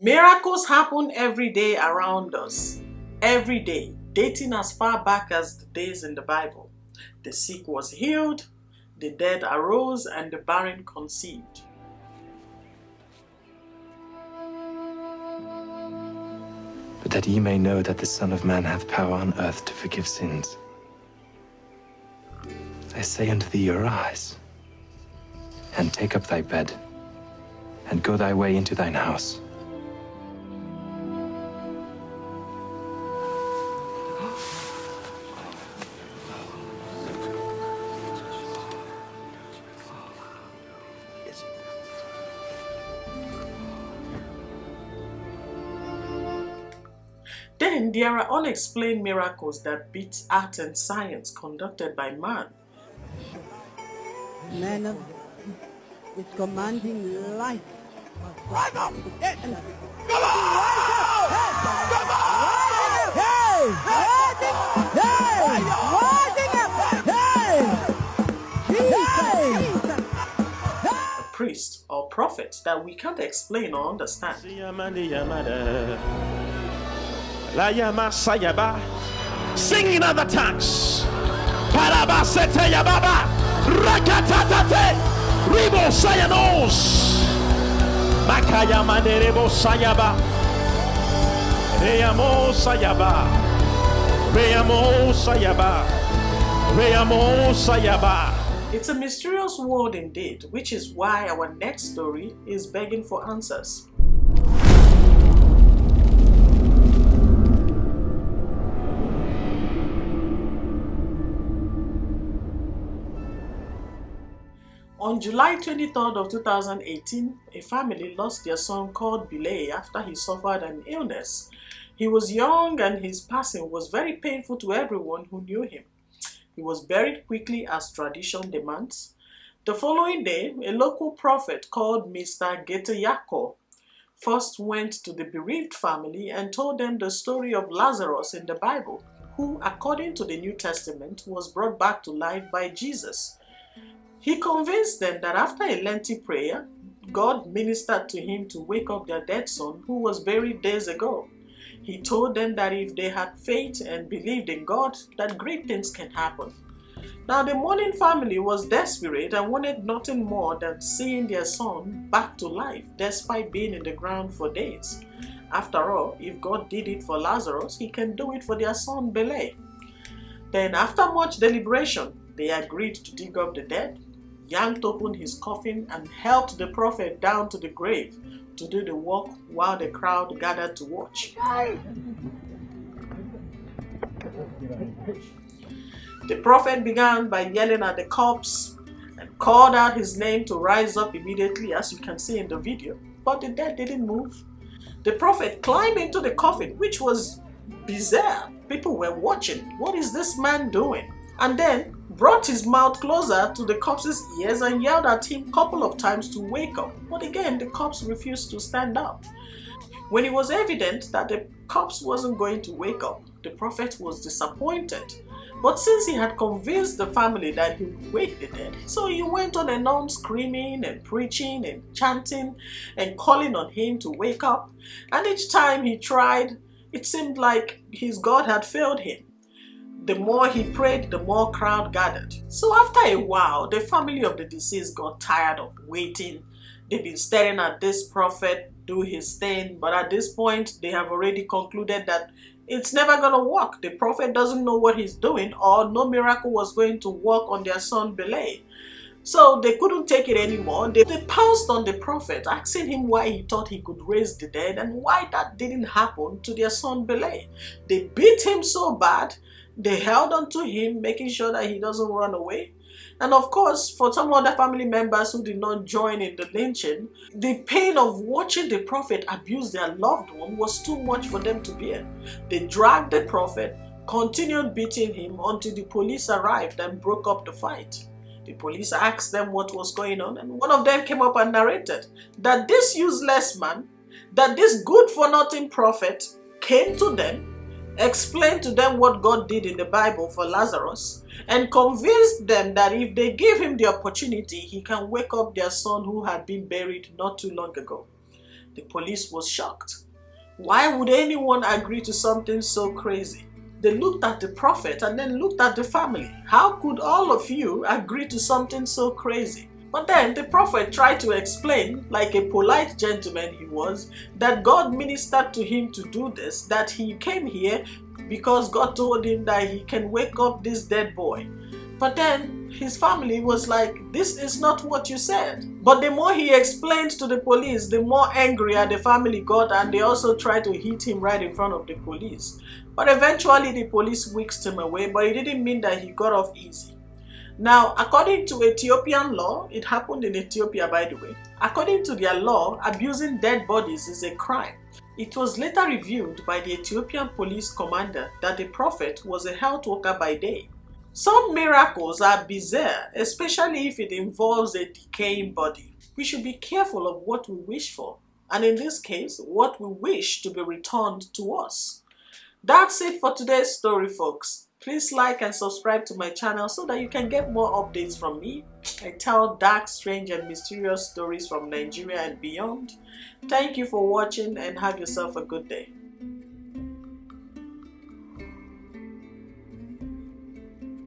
Miracles happen every day around us. Every day, dating as far back as the days in the Bible. The sick was healed, the dead arose, and the barren conceived. But that ye may know that the Son of Man hath power on earth to forgive sins. I say unto thee, arise, and take up thy bed, and go thy way into thine house. Then there are unexplained miracles that beat art and science conducted by man. Man is commanding life. Rise up! Hey! A priest or prophet that we can't explain or understand. Sing in other tongues. Parabasete yababa. Rakatatate. Ribo sayanos. Makaya manderebo sayaba. Reamo sayaba. Reamo sayaba. Reamo sayaba. It's a mysterious world indeed, which is why our next story is begging for answers. On July 23rd of 2018, a family lost their son called Bilay after he suffered an illness. He was young and his passing was very painful to everyone who knew him. He was buried quickly as tradition demands. The following day, a local prophet called Mr. first went to the bereaved family and told them the story of Lazarus in the Bible, who, according to the New Testament, was brought back to life by Jesus. He convinced them that after a lengthy prayer, God ministered to him to wake up their dead son who was buried days ago. He told them that if they had faith and believed in God, that great things can happen. Now the mourning family was desperate and wanted nothing more than seeing their son back to life despite being in the ground for days. After all, if God did it for Lazarus, he can do it for their son Belay. Then after much deliberation, they agreed to dig up the dead, yanked open his coffin, and helped the prophet down to the grave to do the work while the crowd gathered to watch. The prophet began by yelling at the corpse and called out his name to rise up immediately, as you can see in the video, but the dead didn't move. The prophet climbed into the coffin, which was bizarre. People were watching. What is this man doing? And then brought his mouth closer to the corpse's ears and yelled at him a couple of times to wake up. But again, the corpse refused to stand up. When it was evident that the corpse wasn't going to wake up, the prophet was disappointed. But since he had convinced the family that he would wake the dead, so he went on and on screaming and preaching and chanting and calling on him to wake up. And each time he tried, it seemed like his God had failed him. The more he prayed, the more crowd gathered. So after a while, the family of the deceased got tired of waiting. They've been staring at this prophet do his thing, but at this point, they have already concluded that it's never going to work. The prophet doesn't know what he's doing, or no miracle was going to work on their son Belay. So they couldn't take it anymore. They pounced on the prophet, asking him why he thought he could raise the dead and why that didn't happen to their son Belay. They beat him so bad. They held on to him, making sure that he doesn't run away. And of course, for some other family members who did not join in the lynching, the pain of watching the prophet abuse their loved one was too much for them to bear. They dragged the prophet, continued beating him until the police arrived and broke up the fight. The police asked them what was going on, and one of them came up and narrated that this useless man, that this good-for-nothing prophet came to them, explained to them what God did in the Bible for Lazarus, and convinced them that if they give him the opportunity, he can wake up their son who had been buried not too long ago. The police was shocked. Why would anyone agree to something so crazy? They looked at the prophet and then looked at the family. How could all of you agree to something so crazy? But then the prophet tried to explain, like a polite gentleman he was, that God ministered to him to do this, that he came here because God told him that he can wake up this dead boy. But then his family was like, this is not what you said. But the more he explained to the police, the more angrier the family got, and they also tried to hit him right in front of the police. But eventually the police whisked him away, but it didn't mean that he got off easy. Now, according to Ethiopian law, it happened in Ethiopia by the way, according to their law, abusing dead bodies is a crime. It was later revealed by the Ethiopian police commander that the prophet was a health worker by day. Some miracles are bizarre, especially if it involves a decaying body. We should be careful of what we wish for, and in this case, what we wish to be returned to us. That's it for today's story, folks. Please like and subscribe to my channel so that you can get more updates from me. I tell dark, strange, and mysterious stories from Nigeria and beyond. Thank you for watching and have yourself a good day.